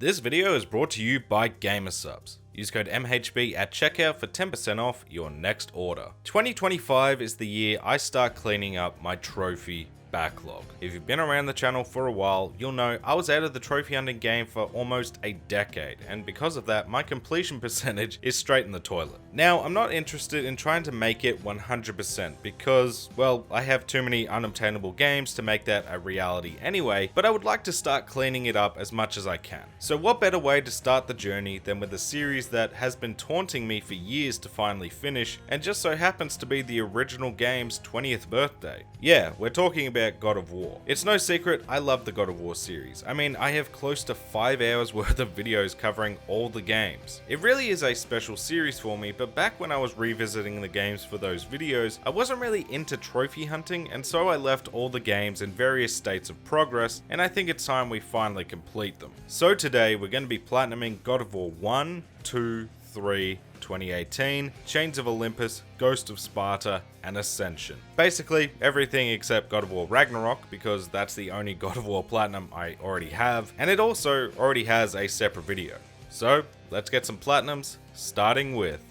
This video is brought to you by Gamersubs. Use code MHB at checkout for 10% off your next order. 2025 is the year I start cleaning up my trophy backlog. If you've been around the channel for a while, you'll know I was out of the trophy hunting game for almost a decade, and because of that, my completion percentage is straight in the toilet. Now, I'm not interested in trying to make it 100% because, well, I have too many unobtainable games to make that a reality anyway, but I would like to start cleaning it up as much as I can. So what better way to start the journey than with a series that has been taunting me for years to finally finish, and just so happens to be the original game's 20th birthday. Yeah, we're talking about God of War. It's no secret, I love the God of War series. I mean, I have close to 5 hours worth of videos covering all the games. It really is a special series for me, but back when I was revisiting the games for those videos, I wasn't really into trophy hunting, and so I left all the games in various states of progress, and I think it's time we finally complete them. So today, we're going to be platinuming God of War 1, 2, 3, 2018, Chains of Olympus, Ghost of Sparta, and Ascension. Basically, everything except God of War Ragnarok, because that's the only God of War Platinum I already have, and it also already has a separate video. So, let's get some Platinums, starting with...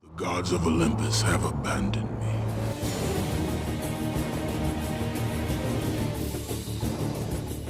The gods of Olympus have abandoned me.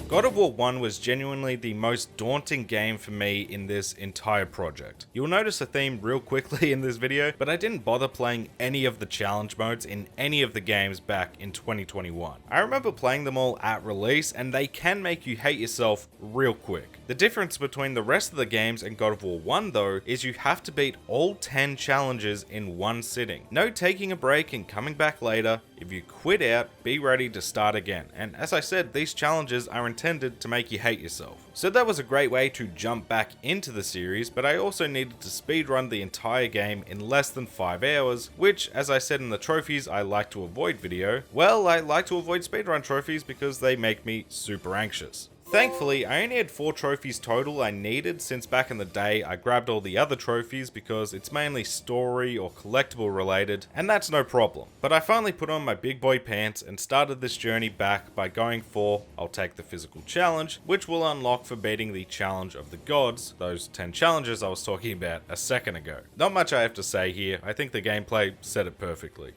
God of War 1 was genuinely the most daunting game for me in this entire project. You'll notice a theme real quickly in this video, but I didn't bother playing any of the challenge modes in any of the games back in 2021. I remember playing them all at release, and they can make you hate yourself real quick. The difference between the rest of the games and God of War 1 though, is you have to beat all 10 challenges in one sitting. No taking a break and coming back later. If you quit out, be ready to start again. And as I said, these challenges are intended to make you hate yourself. So that was a great way to jump back into the series, but I also needed to speedrun the entire game in less than 5 hours, which, as I said in the trophies I like to avoid video, well, I like to avoid speedrun trophies because they make me super anxious. Thankfully, I only had 4 trophies total I needed, since back in the day I grabbed all the other trophies because it's mainly story or collectible related, and that's no problem. But I finally put on my big boy pants and started this journey back by going for I'll take the physical challenge, which will unlock for beating the challenge of the gods, those 10 challenges I was talking about a second ago. Not much I have to say here, I think the gameplay said it perfectly.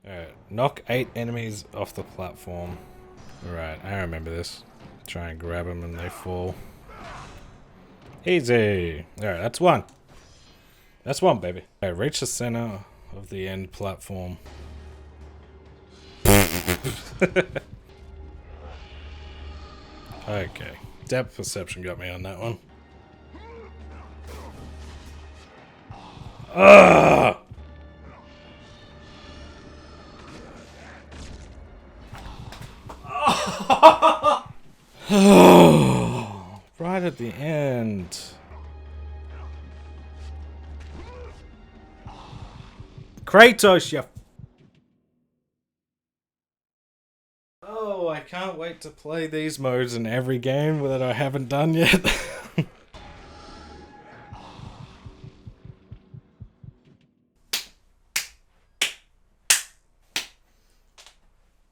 Alright, knock 8 enemies off the platform. Alright, I remember this. Try and grab them and they fall. Easy! Alright, that's one. That's one, baby. Alright, reach the center of the end platform. Okay. Depth perception got me on that one. Ah! Right at the end. Kratos, you... Oh, I can't wait to play these modes in every game that I haven't done yet.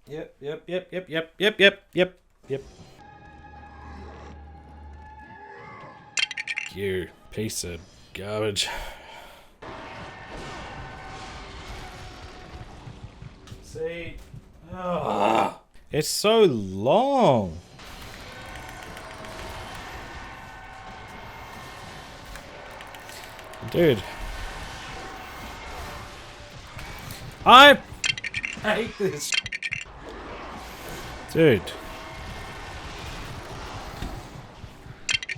Yep. You piece of garbage. See? Oh, it's so long. Dude. I hate this. Dude.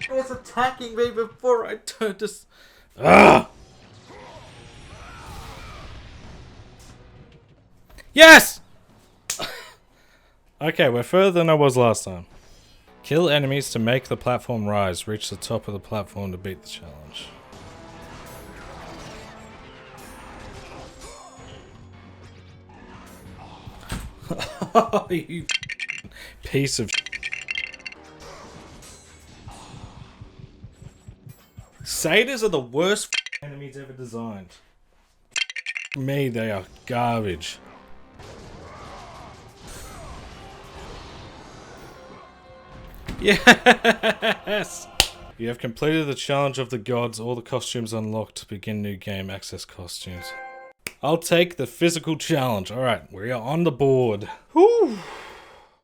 It was attacking me before I turned to... Ah! Yes! Okay, we're further than I was last time. Kill enemies to make the platform rise. Reach the top of the platform to beat the challenge. You piece of... Satyrs are the worst enemies ever designed. Me, they are garbage. Yes! You have completed the challenge of the gods. All the costumes unlocked. Begin new game. Access costumes. I'll take the physical challenge. Alright, we are on the board. Whew.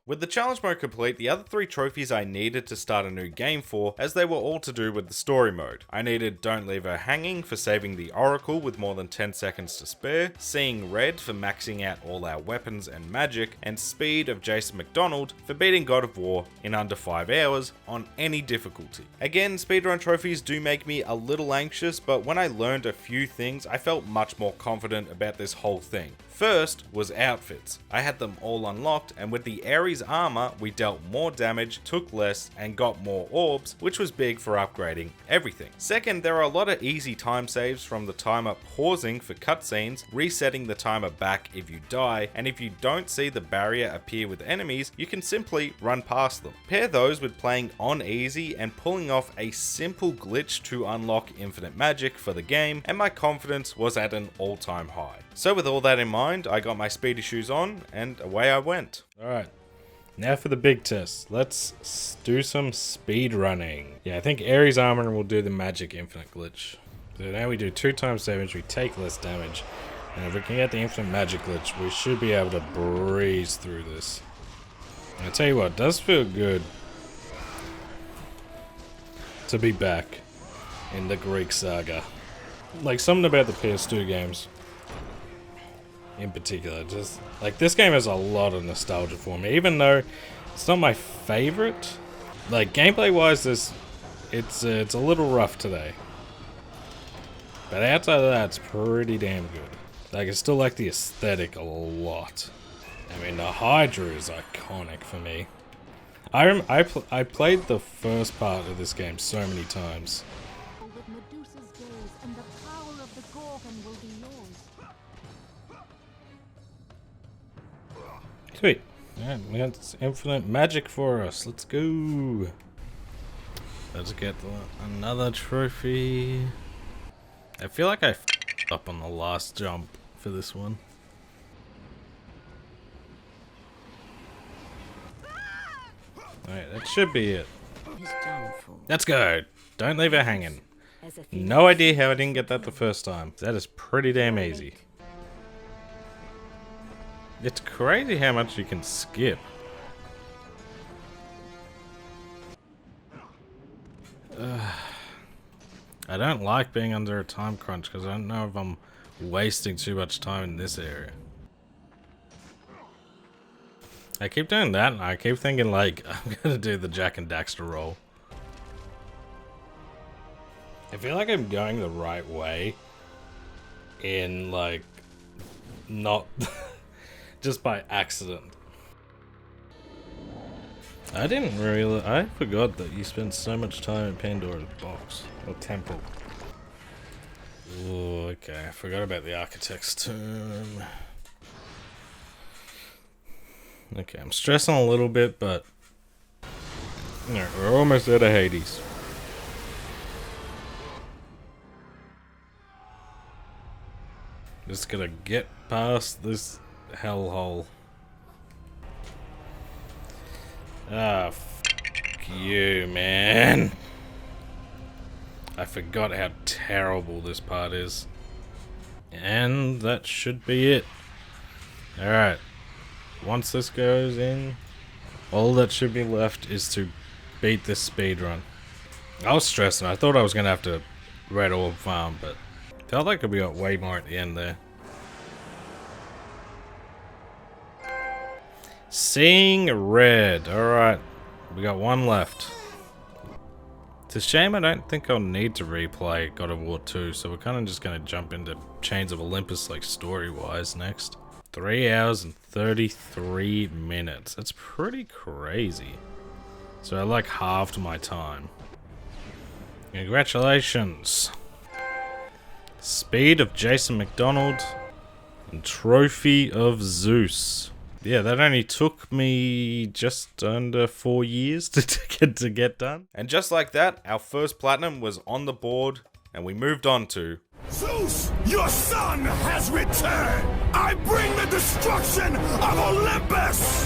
With the challenge mode complete, the other 3 trophies I needed to start a new game for, as they were all to do with the story mode. I needed Don't Leave Her Hanging for saving the Oracle with more than 10 seconds to spare, Seeing Red for maxing out all our weapons and magic, and Speed of Jason McDonald for beating God of War in under 5 hours on any difficulty. Again, speedrun trophies do make me a little anxious, but when I learned a few things, I felt much more confident about this whole thing. First was outfits. I had them all unlocked, and with the Ares armor, we dealt more damage, took less, and got more orbs, which was big for upgrading everything. Second, there are a lot of easy time saves from the timer pausing for cutscenes, resetting the timer back if you die, and if you don't see the barrier appear with enemies, you can simply run past them. Pair those with playing on easy and pulling off a simple glitch to unlock infinite magic for the game, and my confidence was at an all-time high. So with all that in mind, I got my speedy shoes on, and away I went. Alright, now for the big test. Let's do some speed running. Yeah, I think Ares armor will do the magic infinite glitch. So now we do 2 times damage, we take less damage. And if we can get the infinite magic glitch, we should be able to breeze through this. And I tell you what, it does feel good to be back in the Greek saga. Like, something about the PS2 games in particular, just like, this game has a lot of nostalgia for me, even though it's not my favorite. Like, gameplay wise, it's a little rough today, but outside of that, it's pretty damn good. Like, I still like the aesthetic a lot. I mean, the Hydra is iconic for me. I played the first part of this game so many times. With Medusa's gaze, and the power of the Gorgon will be yours. Sweet. Alright, we got infinite magic for us. Let's go. Let's get another trophy. I feel like I f***ed up on the last jump for this one. Alright, that should be it. Let's go. Don't leave her hanging. No idea how I didn't get that the first time. That is pretty damn easy. It's crazy how much you can skip. I don't like being under a time crunch because I don't know if I'm wasting too much time in this area. I keep doing that and I keep thinking, like, I'm gonna do the Jack and Daxter roll. I feel like I'm going the right way in, like, not just by accident. I forgot that you spend so much time in Pandora's box or temple. Oh, okay, I forgot about the architect's tomb. Okay, I'm stressing a little bit, but no, we're almost out of Hades. Just gotta get past this hellhole. Ah, f you, man. I forgot how terrible this part is. And that should be it. Alright. Once this goes in, all that should be left is to beat this speedrun. I was stressing. I thought I was going to have to red orb farm, but felt like we got way more at the end there. Seeing Red. Alright, we got one left. It's a shame I don't think I'll need to replay God of War 2, so we're kind of just going to jump into Chains of Olympus, like, story-wise next. 3 hours and 33 minutes. That's pretty crazy. So I, like, halved my time. Congratulations. Speed of Jason McDonald and Trophy of Zeus. Yeah, that only took me just under 4 years to get done. And just like that, our first platinum was on the board, and we moved on to Zeus, your son has returned! I bring the destruction of Olympus!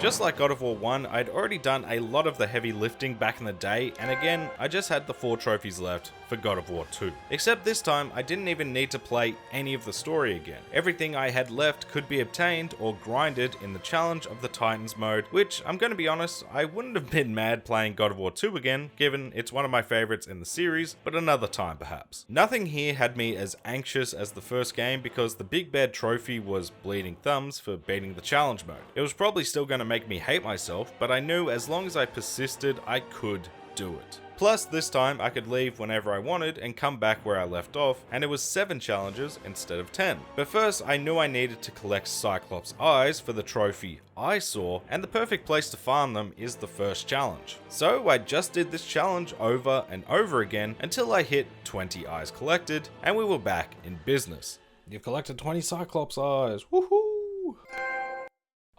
Just like God of War 1, I'd already done a lot of the heavy lifting back in the day, and again, I just had the 4 trophies left for God of War 2. Except this time, I didn't even need to play any of the story again. Everything I had left could be obtained or grinded in the Challenge of the Titans mode, which, I'm gonna be honest, I wouldn't have been mad playing God of War 2 again, given it's one of my favorites in the series, but another time perhaps. Nothing here had me as anxious as the first game because the Big Bad trophy was bleeding thumbs for beating the challenge mode. It was probably still gonna make me hate myself, but I knew as long as I persisted, I could do it. Plus, this time I could leave whenever I wanted and come back where I left off, and it was 7 challenges instead of 10. But first, I knew I needed to collect Cyclops eyes for the trophy I saw, and the perfect place to farm them is the first challenge. So I just did this challenge over and over again until I hit 20 eyes collected, and we were back in business. You've collected 20 Cyclops eyes. Woohoo!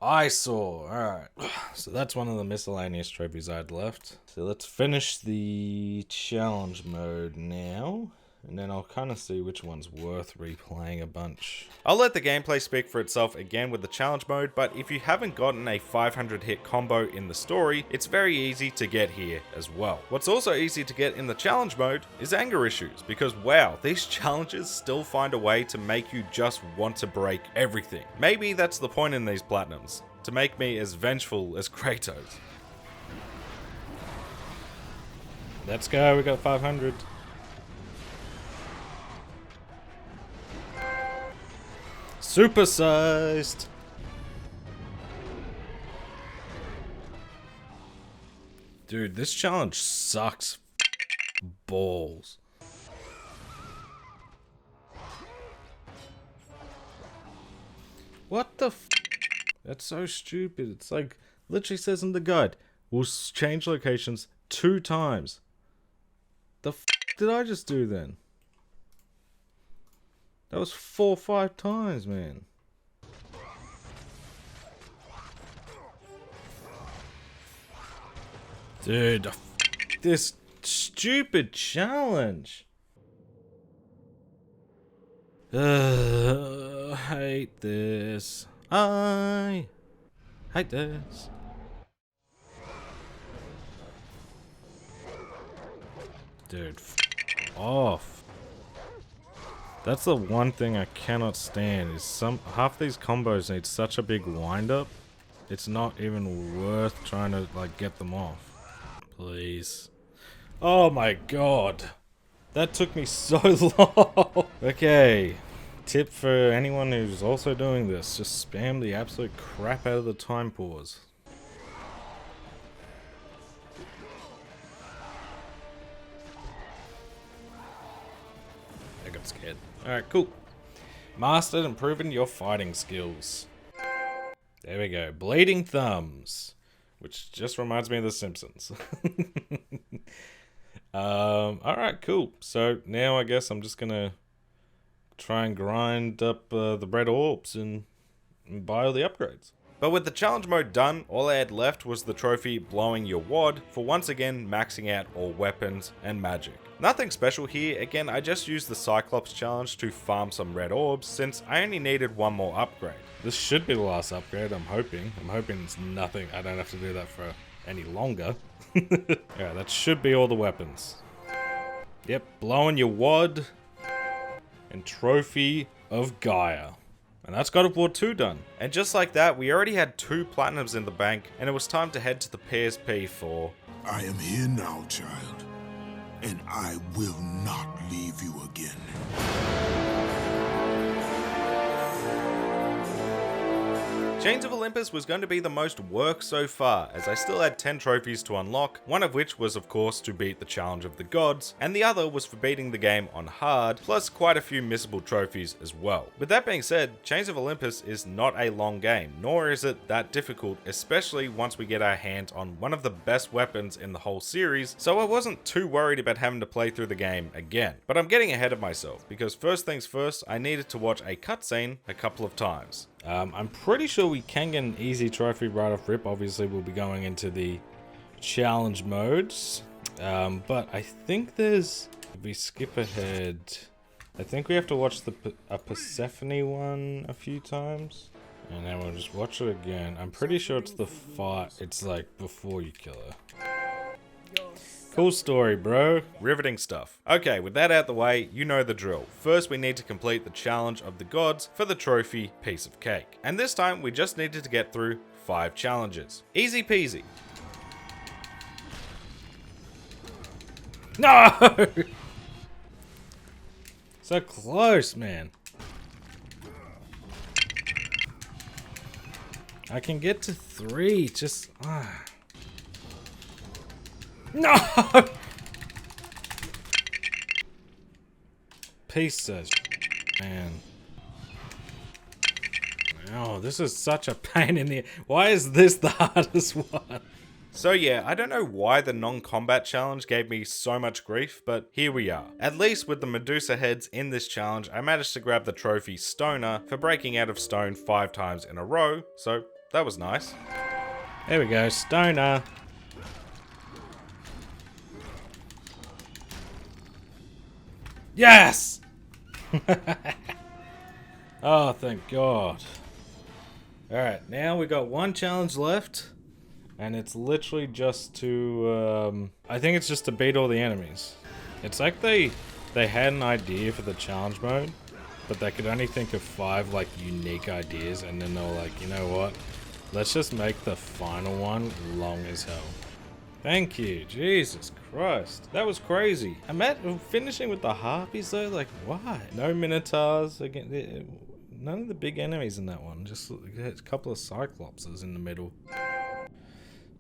Eyesore. Alright. So that's one of the miscellaneous trophies I had left. So let's finish the challenge mode now. And then I'll kind of see which one's worth replaying a bunch. I'll let the gameplay speak for itself again with the challenge mode, but if you haven't gotten a 500 hit combo in the story, it's very easy to get here as well. What's also easy to get in the challenge mode is anger issues, because wow, these challenges still find a way to make you just want to break everything. Maybe that's the point in these platinums, to make me as vengeful as Kratos. Let's go, we got 500. Supersized. Dude, this challenge sucks balls. What the f? That's so stupid. It's like, literally says in the guide, we'll change locations 2 times. The f did I just do then? That was 4 or 5 times, man. Dude, this stupid challenge. I hate this. I hate this. Dude, off. That's the one thing I cannot stand, is half these combos need such a big wind up, it's not even worth trying to like get them off. Please. Oh my god. That took me so long. Okay. Tip for anyone who's also doing this, just spam the absolute crap out of the time pause. I got scared. Alright, cool. Mastered and proven your fighting skills. There we go. Bleeding thumbs. Which just reminds me of The Simpsons. Alright, cool. So now I guess I'm just gonna try and grind up the red orbs and buy all the upgrades. But with the challenge mode done, all I had left was the trophy Blowing Your Wad for once again maxing out all weapons and magic. Nothing special here, again I just used the Cyclops challenge to farm some red orbs since I only needed one more upgrade. This should be the last upgrade, I'm hoping. I'm hoping it's nothing, I don't have to do that for any longer. Yeah, that should be all the weapons. Yep, Blowing Your Wad and Trophy of Gaia. And that's God of War 2 done. And just like that, we already had 2 platinums in the bank, and it was time to head to the PSP for... I am here now, child, and I will not leave you again. Chains of Olympus was going to be the most work so far, as I still had 10 trophies to unlock, one of which was of course to beat the Challenge of the Gods, and the other was for beating the game on hard, plus quite a few missable trophies as well. With that being said, Chains of Olympus is not a long game, nor is it that difficult, especially once we get our hands on one of the best weapons in the whole series, so I wasn't too worried about having to play through the game again. But I'm getting ahead of myself, because first things first, I needed to watch a cutscene a couple of times. I'm pretty sure we can get an easy trophy right off rip. Obviously, we'll be going into the challenge modes. But I think there's... If we skip ahead... I think we have to watch a Persephone one a few times. And then we'll just watch it again. I'm pretty sure it's the fight. It's like before you kill her. Cool story, bro. Riveting stuff. Okay, with that out the way, you know the drill. First, we need to complete the challenge of the gods for the trophy piece of cake. And this time, we just needed to get through 5 challenges. Easy peasy. No! So close, man. I can get to 3, just... No! Piece of man. Oh, this is such a pain in the... Why is this the hardest one? So yeah, I don't know why the non-combat challenge gave me so much grief, but here we are. At least with the Medusa heads in this challenge, I managed to grab the trophy Stoner for breaking out of stone 5 times in a row, so that was nice. There we go, Stoner. Yes! Oh, thank God. Alright, now we got 1 challenge left. And it's literally just to, I think it's just to beat all the enemies. It's like they had an idea for the challenge mode, but they could only think of 5 like unique ideas, and then they were like, you know what? Let's just make the final one long as hell. Thank you, Jesus Christ. That was crazy. I'm finishing with the harpies though, like why? No minotaurs, again, none of the big enemies in that one, just a couple of cyclopses in the middle.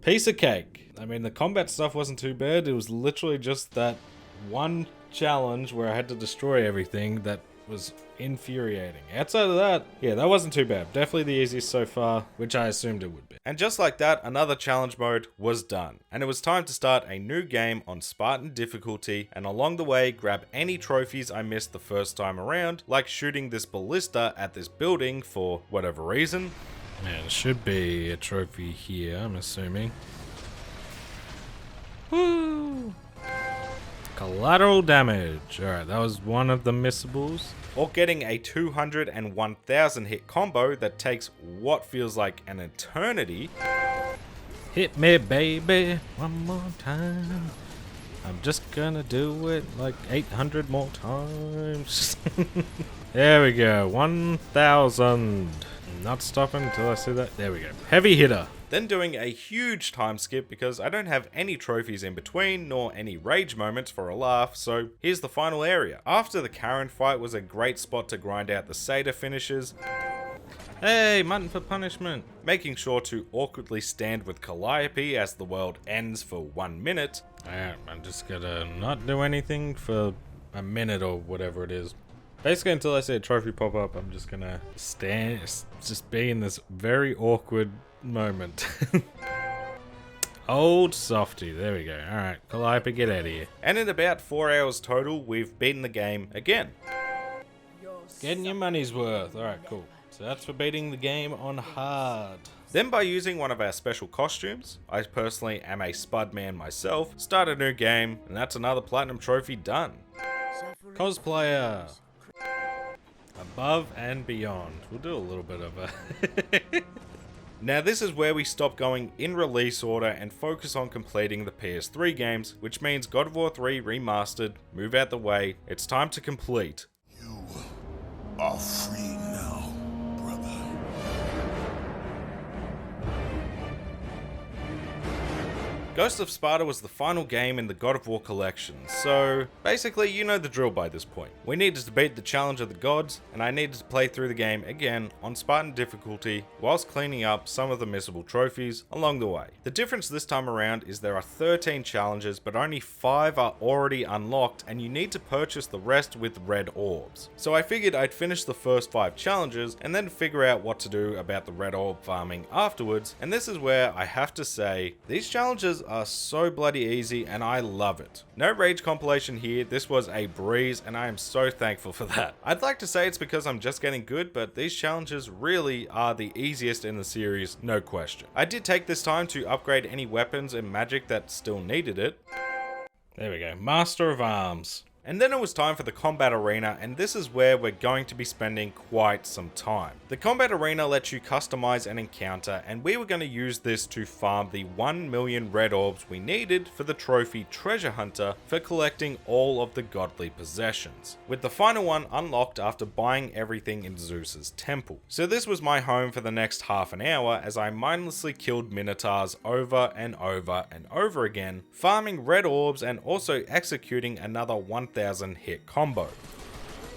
Piece of cake. I mean, the combat stuff wasn't too bad. It was literally just that one challenge where I had to destroy everything that was infuriating. Outside of that, yeah, that wasn't too bad. Definitely the easiest so far, which I assumed it would be. And just like that, another challenge mode was done. And it was time to start a new game on Spartan difficulty, and along the way, grab any trophies I missed the first time around, like shooting this ballista at this building for whatever reason. Yeah, there should be a trophy here, I'm assuming. Woo! Collateral damage. Alright, that was one of the missables. Or getting a 200 and 1000 hit combo that takes what feels like an eternity. Hit me, baby, one more time. I'm just gonna do it like 800 more times. There we go, 1000. Not stopping until I see that. There we go. Heavy hitter. Then doing a huge time skip because I don't have any trophies in between nor any rage moments for a laugh, so here's the final area. After the Karen fight was a great spot to grind out the Seder finishes. Hey, mutton for punishment. Making sure to awkwardly stand with Calliope as the world ends for 1 minute. Alright, I'm just gonna not do anything for a minute or whatever it is. Basically, until I see a trophy pop up, I'm just gonna stand, just be in this very awkward moment. Old softy, there we go. Alright, Calliope, get out of here. And in about 4 hours total, we've beaten the game again. Getting your money's worth. Alright, cool. So that's for beating the game on hard. Then by using one of our special costumes, I personally am a Spud man myself, start a new game, and that's another platinum trophy done. Cosplayer. Above and beyond. We'll do a little bit of a... Now this is where we stop going in release order and focus on completing the PS3 games, which means God of War 3 Remastered, move out the way, it's time to complete. You are free now, brother. Ghost of Sparta was the final game in the God of War collection, so basically you know the drill by this point. We needed to beat the challenge of the gods, and I needed to play through the game again on Spartan difficulty whilst cleaning up some of the missable trophies along the way. The difference this time around is there are 13 challenges, but only 5 are already unlocked, and you need to purchase the rest with red orbs. So I figured I'd finish the first 5 challenges and then figure out what to do about the red orb farming afterwards, and this is where I have to say, these challenges are so bloody easy and I love it. No rage compilation here, this was a breeze and I am so thankful for that. I'd like to say it's because I'm just getting good, but these challenges really are the easiest in the series, no question. I did take this time to upgrade any weapons and magic that still needed it. There we go. Master of Arms. And then it was time for the combat arena, and this is where we're going to be spending quite some time. The combat arena lets you customize an encounter, and we were going to use this to farm the 1 million red orbs we needed for the trophy treasure hunter for collecting all of the godly possessions, with the final one unlocked after buying everything in Zeus's temple. So this was my home for the next half an hour as I mindlessly killed minotaurs over and over and over again, farming red orbs and also executing another 1000 hit combo.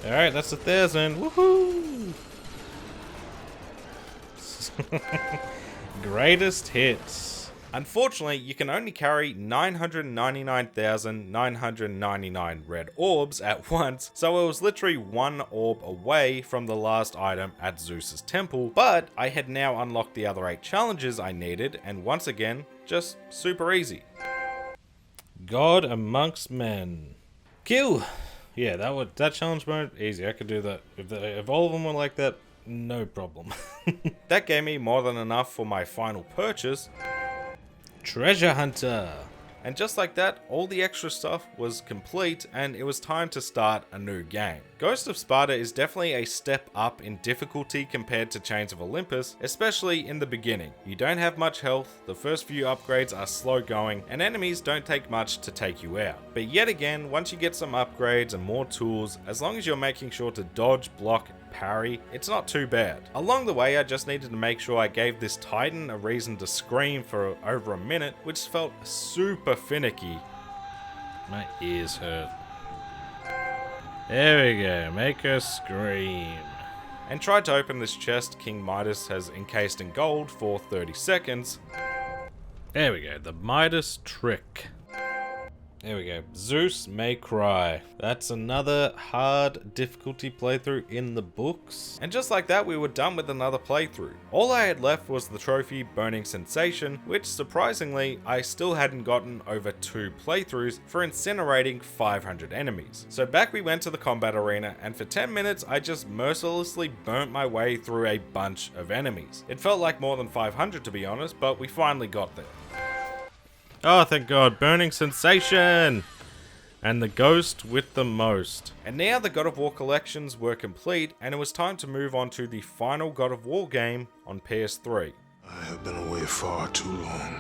Alright, that's 1,000. Woohoo! Greatest hits. Unfortunately, you can only carry 999,999 red orbs at once, so I was literally one orb away from the last item at Zeus's temple, but I had now unlocked the other 8 challenges I needed, and once again, just super easy. God amongst men. Kill! Yeah, that challenge mode, easy. I could do that. If all of them were like that, no problem. That gave me more than enough for my final purchase. Treasure Hunter. And just like that, all the extra stuff was complete and it was time to start a new game. Ghost of Sparta is definitely a step up in difficulty compared to Chains of Olympus, especially in the beginning. You don't have much health, the first few upgrades are slow going, and enemies don't take much to take you out. But yet again, once you get some upgrades and more tools, as long as you're making sure to dodge, block, parry, it's not too bad. Along the way, I just needed to make sure I gave this Titan a reason to scream for over a minute, which felt super finicky. My ears hurt. There we go, make her scream. And tried to open this chest King Midas has encased in gold for 30 seconds. There we go, the Midas trick. There we go. Zeus may cry. That's another hard difficulty playthrough in the books. And just like that, we were done with another playthrough. All I had left was the trophy Burning Sensation, which surprisingly, I still hadn't gotten over 2 playthroughs for incinerating 500 enemies. So back we went to the combat arena, and for 10 minutes, I just mercilessly burnt my way through a bunch of enemies. It felt like more than 500 to be honest, but we finally got there. Oh, thank God. Burning Sensation! And the ghost with the most. And now the God of War collections were complete, and it was time to move on to the final God of War game on PS3. I have been away far too long.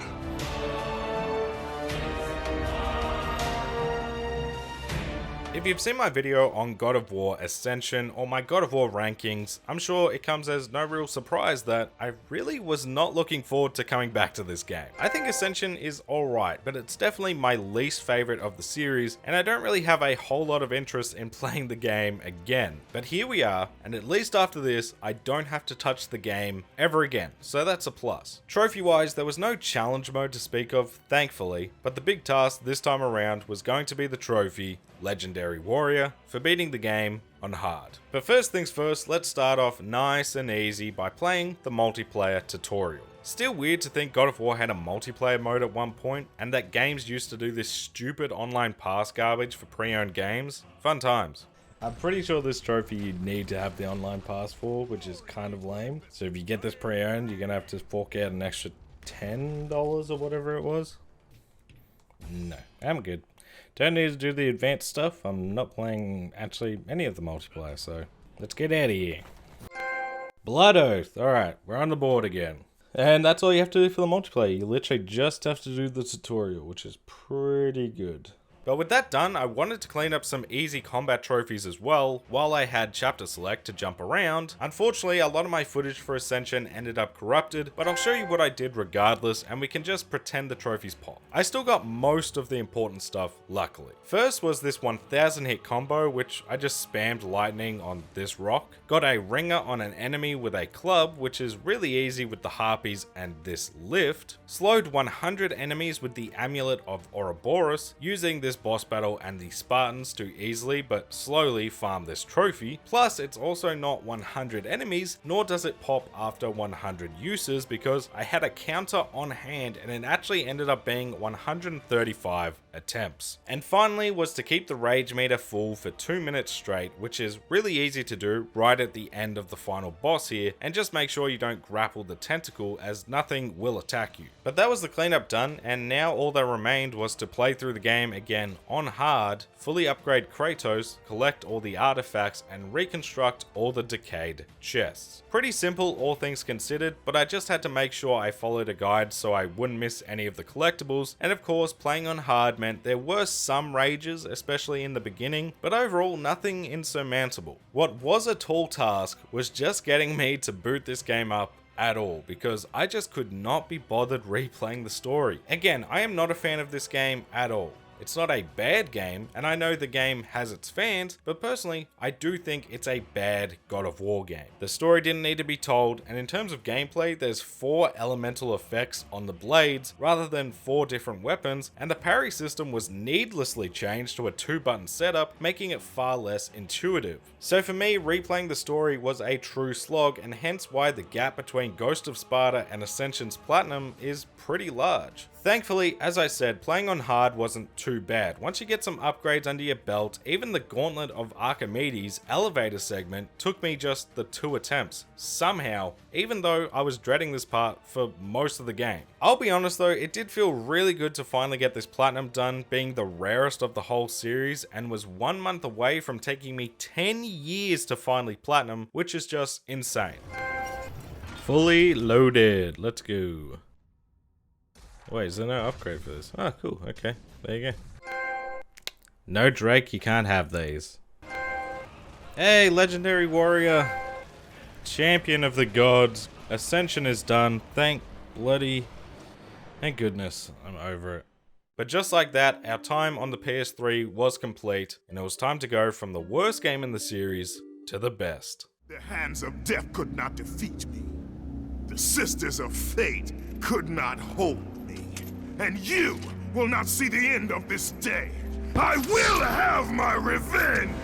If you've seen my video on God of War Ascension or my God of War rankings, I'm sure it comes as no real surprise that I really was not looking forward to coming back to this game. I think Ascension is alright, but it's definitely my least favorite of the series, and I don't really have a whole lot of interest in playing the game again. But here we are, and at least after this, I don't have to touch the game ever again, so that's a plus. Trophy-wise, there was no challenge mode to speak of, thankfully, but the big task this time around was going to be the trophy Legendary Warrior for beating the game on hard. But first things first, let's start off nice and easy by playing the multiplayer tutorial. Still weird to think God of War had a multiplayer mode at one point, and that games used to do this stupid online pass garbage for pre-owned games. Fun times. I'm pretty sure this trophy you need to have the online pass for, which is kind of lame. So if you get this pre-owned, you're going to have to fork out an extra $10 or whatever it was. No, I'm good. Don't need to do the advanced stuff. I'm not playing actually any of the multiplayer, so let's get out of here. Blood Oath. Alright, we're on the board again. And that's all you have to do for the multiplayer. You literally just have to do the tutorial, which is pretty good. But with that done, I wanted to clean up some easy combat trophies as well, while I had chapter select to jump around. Unfortunately, a lot of my footage for Ascension ended up corrupted, but I'll show you what I did regardless, and we can just pretend the trophies pop. I still got most of the important stuff, luckily. First was this 1000 hit combo, which I just spammed lightning on this rock. Got a ringer on an enemy with a club, which is really easy with the harpies and this lift. Slowed 100 enemies with the amulet of Ouroboros, using this boss battle and the Spartans to easily but slowly farm this trophy. Plus, it's also not 100 enemies, nor does it pop after 100 uses, because I had a counter on hand and it actually ended up being 135 attempts. And finally was to keep the rage meter full for 2 minutes straight, which is really easy to do right at the end of the final boss here, and just make sure you don't grapple the tentacle as nothing will attack you. But that was the cleanup done, and now all that remained was to play through the game again again on hard, fully upgrade Kratos, collect all the artifacts, and reconstruct all the decayed chests. Pretty simple, all things considered, but I just had to make sure I followed a guide so I wouldn't miss any of the collectibles, and of course playing on hard meant there were some rages, especially in the beginning, but overall nothing insurmountable. What was a tall task was just getting me to boot this game up at all, because I just could not be bothered replaying the story. Again, I am not a fan of this game at all. It's not a bad game, and I know the game has its fans, but personally, I do think it's a bad God of War game. The story didn't need to be told, and in terms of gameplay, there's 4 elemental effects on the blades rather than 4 different weapons, and the parry system was needlessly changed to a 2-button setup, making it far less intuitive. So for me, replaying the story was a true slog, and hence why the gap between Ghost of Sparta and Ascension's Platinum is pretty large. Thankfully, as I said, playing on hard wasn't too bad. Once you get some upgrades under your belt, even the Gauntlet of Archimedes elevator segment took me just the 2 attempts, somehow, even though I was dreading this part for most of the game. I'll be honest though, it did feel really good to finally get this platinum done, being the rarest of the whole series, and was 1 month away from taking me 10 years to finally platinum, which is just insane. Fully loaded. Let's go. Wait, is there no upgrade for this? Oh, cool. Okay, there you go. No Drake, you can't have these. Hey, Legendary Warrior. Champion of the gods. Ascension is done. Thank goodness. I'm over it. But just like that, our time on the PS3 was complete, and it was time to go from the worst game in the series to the best. The hands of death could not defeat me. The sisters of fate could not hold me. And you will not see the end of this day. I will have my revenge!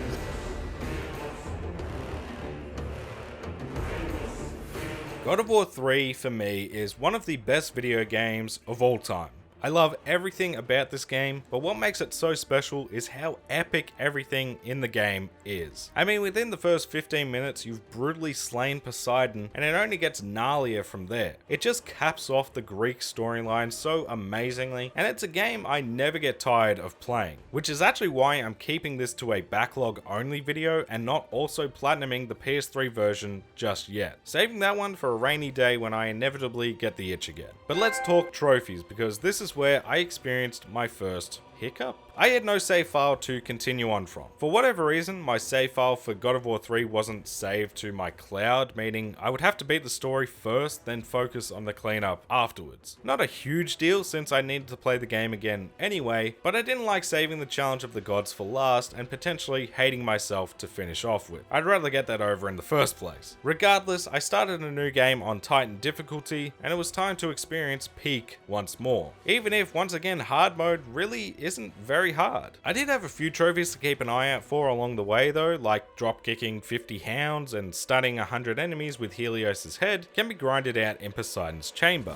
God of War 3 for me is one of the best video games of all time. I love everything about this game, but what makes it so special is how epic everything in the game is. I mean, within the first 15 minutes, you've brutally slain Poseidon, and it only gets gnarlier from there. It just caps off the Greek storyline so amazingly, and it's a game I never get tired of playing, which is actually why I'm keeping this to a backlog only video and not also platinuming the PS3 version just yet. Saving that one for a rainy day when I inevitably get the itch again. But let's talk trophies, because this is where I experienced my first hiccup. I had no save file to continue on from. For whatever reason, my save file for God of War 3 wasn't saved to my cloud, meaning I would have to beat the story first, then focus on the cleanup afterwards. Not a huge deal since I needed to play the game again anyway, but I didn't like saving the challenge of the gods for last and potentially hating myself to finish off with. I'd rather get that over in the first place. Regardless, I started a new game on Titan difficulty, and it was time to experience Peak once more. Even if, once again, hard mode really isn't very hard. I did have a few trophies to keep an eye out for along the way though, like dropkicking 50 hounds and stunning 100 enemies with Helios' head can be grinded out in Poseidon's chamber.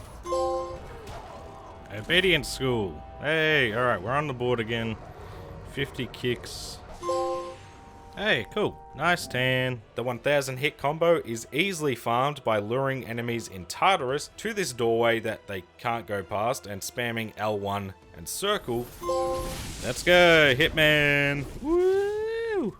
Obedience School. Hey, alright, we're on the board again. 50 kicks. Hey, cool. Nice tan. The 1000 hit combo is easily farmed by luring enemies in Tartarus to this doorway that they can't go past and spamming L1 and circle. Let's go, Hitman. Woo!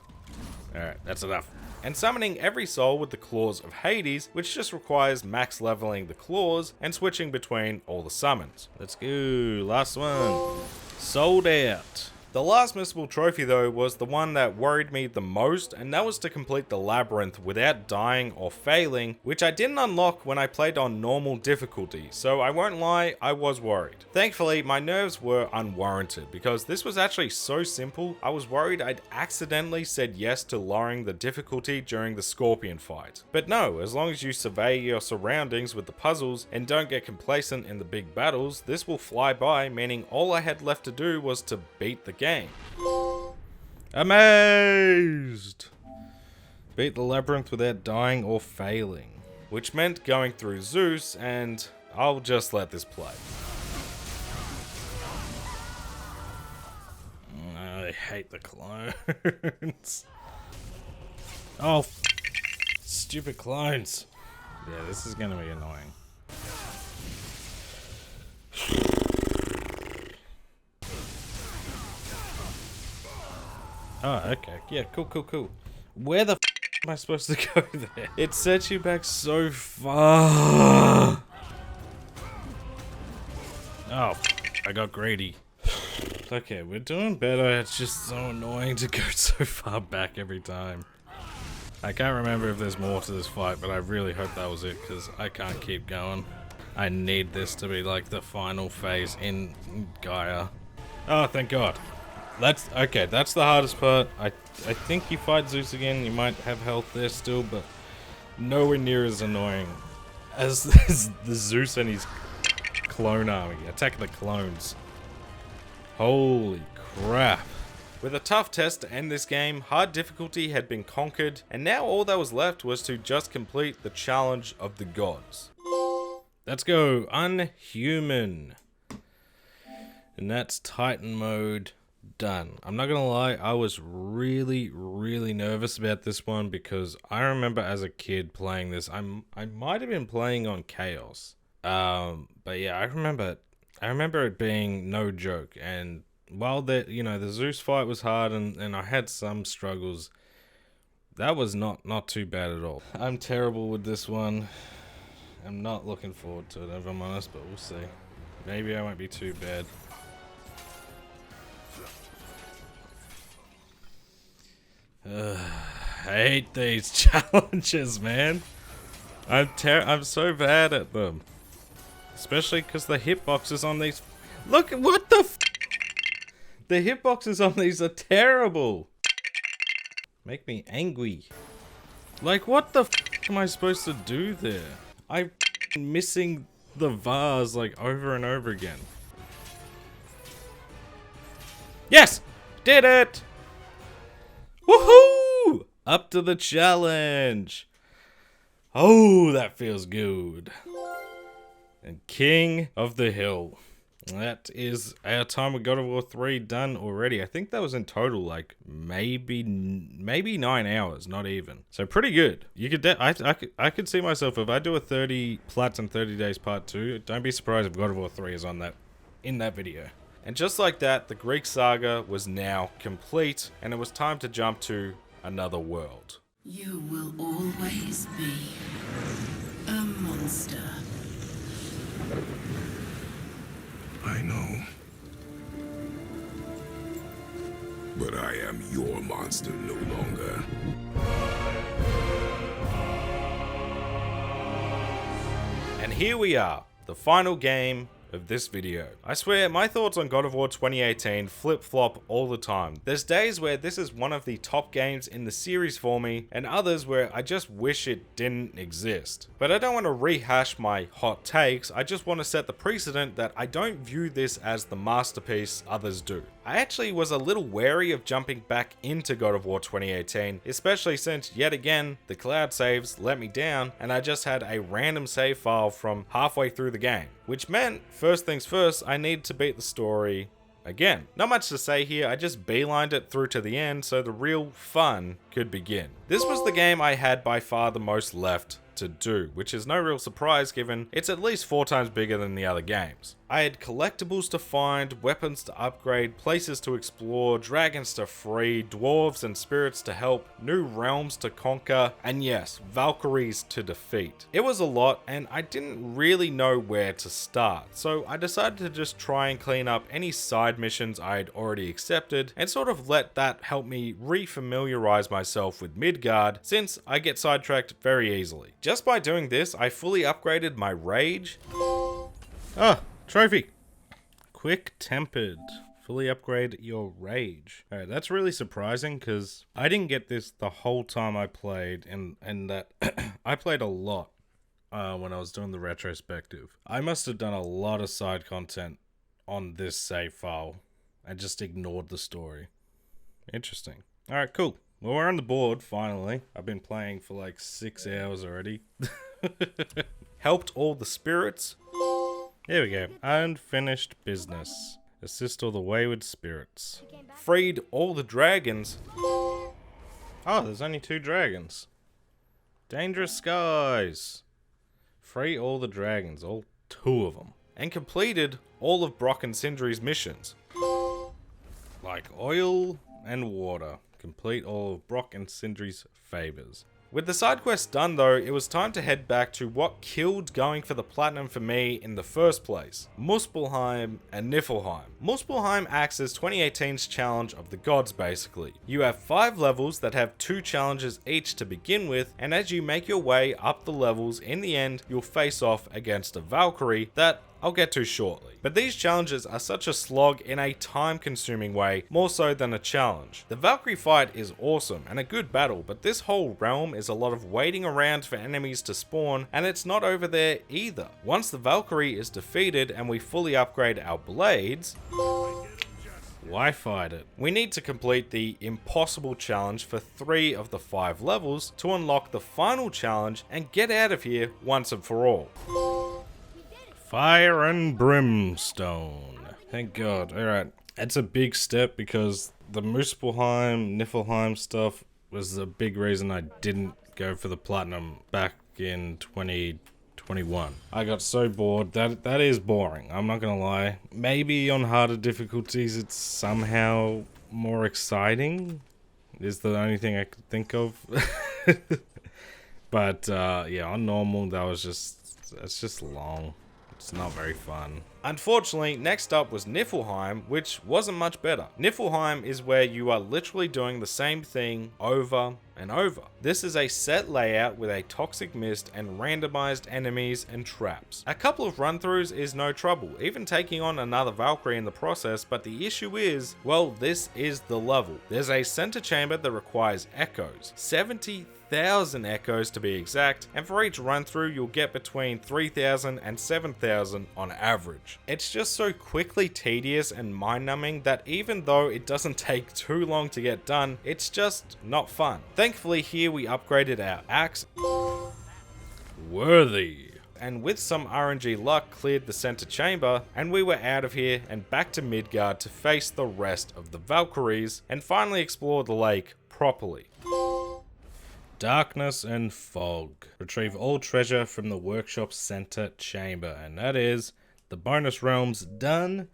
Alright, that's enough. And summoning every soul with the Claws of Hades, which just requires max leveling the claws and switching between all the summons. Let's go, last one. Sold out. The last missable trophy though was the one that worried me the most, and that was to complete the labyrinth without dying or failing, which I didn't unlock when I played on normal difficulty, so I won't lie, I was worried. Thankfully, my nerves were unwarranted, because this was actually so simple, I was worried I'd accidentally said yes to lowering the difficulty during the scorpion fight. But no, as long as you survey your surroundings with the puzzles and don't get complacent in the big battles, this will fly by, meaning all I had left to do was to beat the game. Amazed! Beat the labyrinth without dying or failing. Which meant going through Zeus, and I'll just let this play. I hate the clones. Oh, stupid clones. Yeah, this is gonna be annoying. Oh, okay. Yeah, cool. Where the am I supposed to go there? It sets you back so far. Oh, I got greedy. Okay, we're doing better. It's just so annoying to go so far back every time. I can't remember if there's more to this fight, but I really hope that was it, because I can't keep going. I need this to be like the final phase in Gaia. Oh, thank God. That's okay, that's the hardest part. I think you fight Zeus again, you might have health there still, but nowhere near as annoying as the Zeus and his clone army. Attack the clones. Holy crap. With a tough test to end this game, hard difficulty had been conquered, and now all that was left was to just complete the challenge of the gods. Let's go, Unhuman. And that's Titan mode done. I'm not gonna lie, I was really nervous about this one because I remember as a kid playing this. I might have been playing on Chaos. But yeah, I remember it being no joke, and while the Zeus fight was hard and I had some struggles, that was not too bad at all. I'm terrible with this one. I'm not looking forward to it, if I'm honest, but we'll see. Maybe I won't be too bad. I hate these challenges, man. I'm so bad at them. Especially because the hitboxes on these... Look, what the f... The hitboxes on these are terrible. Make me angry. Like, what the f am I supposed to do there? I'm missing the vase, like, over and over again. Yes! Did it! Woohoo! Up to the challenge. Oh, that feels good. And King of the Hill. That is our time with God of War 3 done already. I think that was in total like maybe 9 hours, not even. So pretty good. You could I could see myself if I do a 30 plats in 30 days part 2. Don't be surprised if God of War 3 is on that in that video. And just like that, the Greek saga was now complete, and it was time to jump to another world. You will always be a monster. I know. But I am your monster no longer. And here we are, the final game of this video. I swear, my thoughts on God of War 2018 flip-flop all the time. There's days where this is one of the top games in the series for me, and others where I just wish it didn't exist. But I don't want to rehash my hot takes, I just want to set the precedent that I don't view this as the masterpiece others do. I actually was a little wary of jumping back into God of War 2018, especially since, yet again, the cloud saves let me down, and I just had a random save file from halfway through the game. Which meant, first things first, I needed to beat the story again. Not much to say here, I just beelined it through to the end so the real fun could begin. This was the game I had by far the most left to do, which is no real surprise given it's at least 4 times bigger than the other games. I had collectibles to find, weapons to upgrade, places to explore, dragons to free, dwarves and spirits to help, new realms to conquer, and yes, Valkyries to defeat. It was a lot and I didn't really know where to start, so I decided to just try and clean up any side missions I had already accepted and sort of let that help me re-familiarize myself with Midgard, since I get sidetracked very easily. Just by doing this, I fully upgraded my rage. Ah, trophy. Quick tempered. Fully upgrade your rage. Alright, that's really surprising because I didn't get this the whole time I played, and that I played a lot when I was doing the retrospective. I must have done a lot of side content on this save file and just ignored the story. Interesting. Alright, cool. Well, we're on the board, finally. I've been playing for like 6 hours already. Helped all the spirits. There we go. Unfinished business. Assist all the wayward spirits. Freed all the dragons. Oh, there's only 2 dragons. Dangerous skies. Free all the dragons, all 2 of them. And completed all of Brock and Sindri's missions. Like oil and water. Complete all of Brock and Sindri's favors. With the side quest done though, it was time to head back to what killed going for the platinum for me in the first place. Muspelheim and Niflheim. Muspelheim acts as 2018's challenge of the gods basically. You have 5 levels that have 2 challenges each to begin with, and as you make your way up the levels, in the end you'll face off against a Valkyrie that I'll get to shortly. But these challenges are such a slog in a time-consuming way, more so than a challenge. The Valkyrie fight is awesome and a good battle, but this whole realm is a lot of waiting around for enemies to spawn, and it's not over there either. Once the Valkyrie is defeated and we fully upgrade our blades, why fight it? We need to complete the impossible challenge for 3 of the 5 levels to unlock the final challenge and get out of here once and for all. Fire and brimstone. Thank God. Alright. It's a big step because the Muspelheim, Niflheim stuff was the big reason I didn't go for the platinum back in 2021. I got so bored. That is boring. I'm not gonna lie. Maybe on harder difficulties it's somehow more exciting. Is the only thing I could think of. But yeah, on normal it's just long. It's not very fun. Unfortunately, next up was Niflheim, which wasn't much better. Niflheim is where you are literally doing the same thing over and over. This is a set layout with a toxic mist and randomized enemies and traps. A couple of run-throughs is no trouble, even taking on another Valkyrie in the process, but the issue is, well, this is the level. There's a center chamber that requires echoes. 70,000 echoes to be exact, and for each run through you'll get between 3,000 and 7,000 on average. It's just so quickly tedious and mind-numbing that even though it doesn't take too long to get done, it's just not fun. Thankfully here we upgraded our axe, worthy, and with some RNG luck cleared the center chamber, and we were out of here and back to Midgard to face the rest of the Valkyries and finally explore the lake properly. Darkness and fog. Retrieve all treasure from the workshop center chamber, and that is the bonus realms done.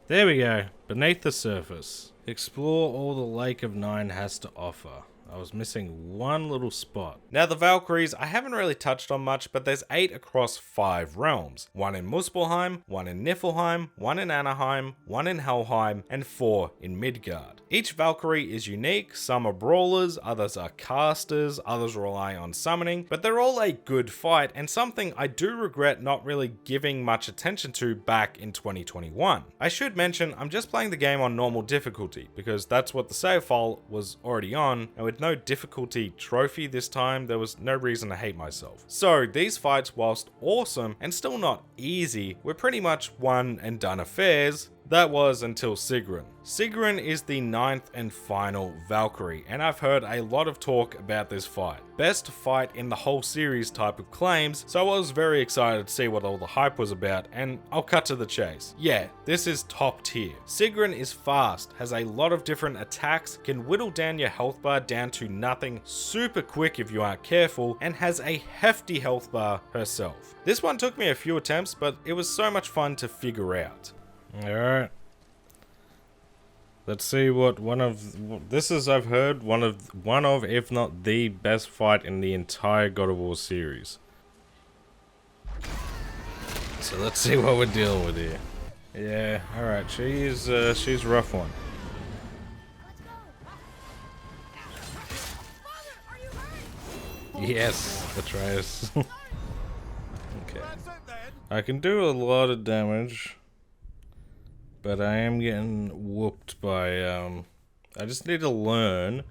There we go, beneath the surface. Explore all the Lake of Nine has to offer. I was missing one little spot. Now the Valkyries, I haven't really touched on much, but there's 8 across 5 realms. 1 in Muspelheim, 1 in Niflheim, 1 in Anaheim, 1 in Helheim, and 4 in Midgard. Each Valkyrie is unique, some are brawlers, others are casters, others rely on summoning, but they're all a good fight and something I do regret not really giving much attention to back in 2021. I should mention I'm just playing the game on normal difficulty because that's what the save file was already on, and with no difficulty trophy this time, there was no reason to hate myself. So these fights, whilst awesome and still not easy, were pretty much one and done affairs. That was until Sigrun. Sigrun is the 9th and final Valkyrie, and I've heard a lot of talk about this fight. Best fight in the whole series type of claims, so I was very excited to see what all the hype was about, and I'll cut to the chase. Yeah, this is top tier. Sigrun is fast, has a lot of different attacks, can whittle down your health bar down to nothing super quick if you aren't careful, and has a hefty health bar herself. This one took me a few attempts, but it was so much fun to figure out. Alright. Let's see what this is, I've heard, one of, if not the best fight in the entire God of War series. So let's see what we're dealing with here. Yeah, alright, she's a rough one. Yes, Atreus. Okay. I can do a lot of damage. But I am getting whooped by, I just need to learn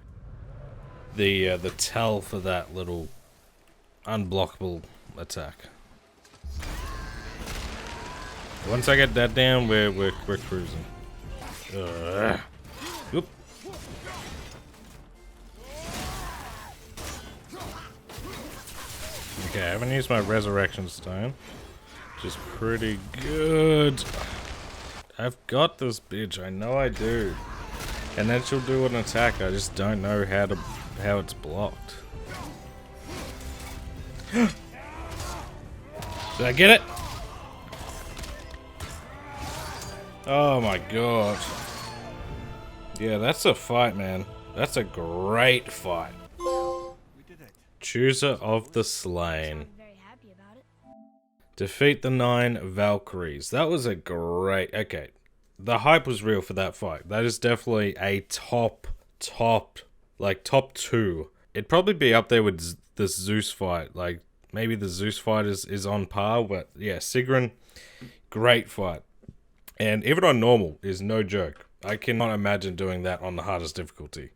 the tell for that little unblockable attack. Once I get that down, we're cruising. Whoop. Okay, I haven't used my resurrection stone, which is pretty good. I've got this bitch, I know I do. And then she'll do an attack, I just don't know how it's blocked. Did I get it? Oh my god. Yeah, that's a fight, man. That's a great fight. Chooser of the Slain. Very happy about it. Defeat the 9 Valkyries. That was a great... Okay. The hype was real for that fight. That is definitely a top 2. It'd probably be up there with the Zeus fight. Like, maybe the Zeus fight is on par, but yeah, Sigrun, great fight. And even on normal is no joke. I cannot imagine doing that on the hardest difficulty.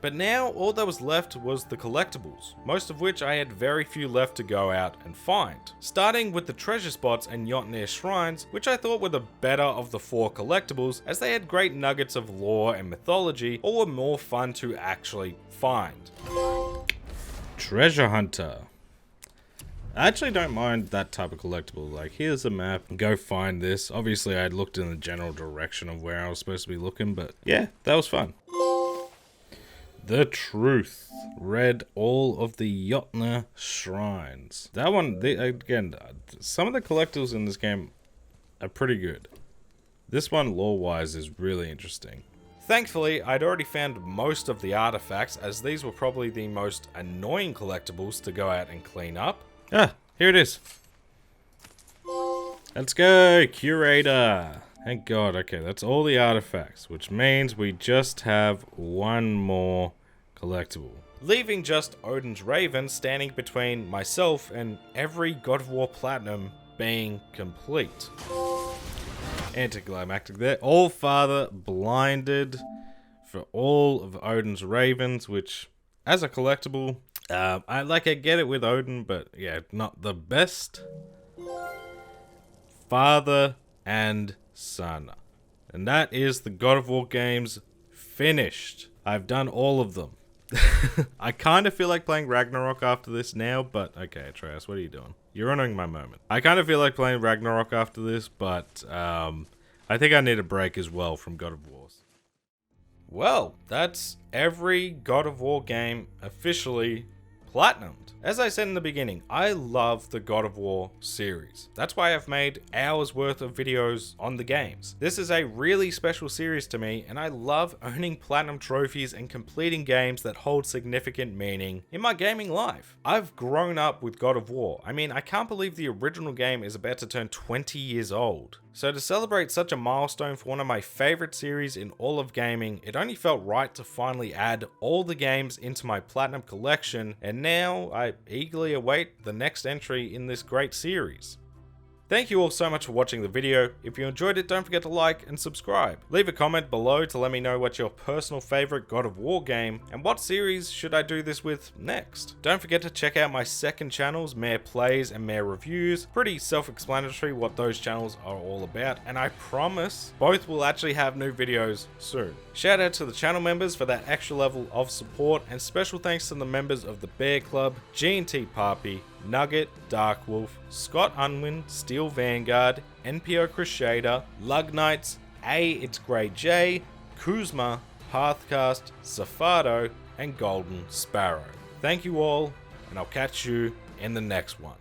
But now, all that was left was the collectibles, most of which I had very few left to go out and find. Starting with the treasure spots and Jotnir shrines, which I thought were the better of the 4 collectibles, as they had great nuggets of lore and mythology, or were more fun to actually find. Treasure Hunter. I actually don't mind that type of collectible. Like, here's a map, go find this. Obviously, I looked in the general direction of where I was supposed to be looking, but yeah, that was fun. The Truth. Read all of the Jotnir shrines. That one, again, some of the collectibles in this game are pretty good. This one, lore-wise, is really interesting. Thankfully, I'd already found most of the artifacts, as these were probably the most annoying collectibles to go out and clean up. Ah, here it is. Let's go, Curator. Thank God. Okay, that's all the artifacts, which means we just have one more collectible. Leaving just Odin's Raven standing between myself and every God of War Platinum being complete. Anticlimactic there. All-Father blinded for all of Odin's Ravens, which, as a collectible, I get it with Odin, but yeah, not the best. Father and Son. And that is the God of War games finished. I've done all of them. I kind of feel like playing Ragnarok after this now, but okay, Atreus, what are you doing? You're ruining my moment. I kind of feel like playing Ragnarok after this, but I think I need a break as well from God of Wars. Well, that's every God of War game officially platinumed. As I said in the beginning, I love the God of War series. That's why I've made hours worth of videos on the games. This is a really special series to me, and I love owning platinum trophies and completing games that hold significant meaning in my gaming life. I've grown up with God of War. I mean, I can't believe the original game is about to turn 20 years old. So to celebrate such a milestone for one of my favorite series in all of gaming, it only felt right to finally add all the games into my platinum collection, and now I eagerly await the next entry in this great series. Thank you all so much for watching the video. If you enjoyed it, don't forget to like and subscribe. Leave a comment below to let me know what's your personal favorite God of War game, and what series should I do this with next. Don't forget to check out my second channels, Mayor Plays and Mayor Reviews. Pretty self-explanatory what those channels are all about, and I promise both will actually have new videos soon. Shout out to the channel members for that extra level of support, and special thanks to the members of the Bear Club, G&T Papi, Nugget, Darkwolf, Scott Unwin, Steel Vanguard, NPO Crusader, Lug Knights, It's Grey J, Kuzma, Pathcast, Safado, and Golden Sparrow. Thank you all, and I'll catch you in the next one.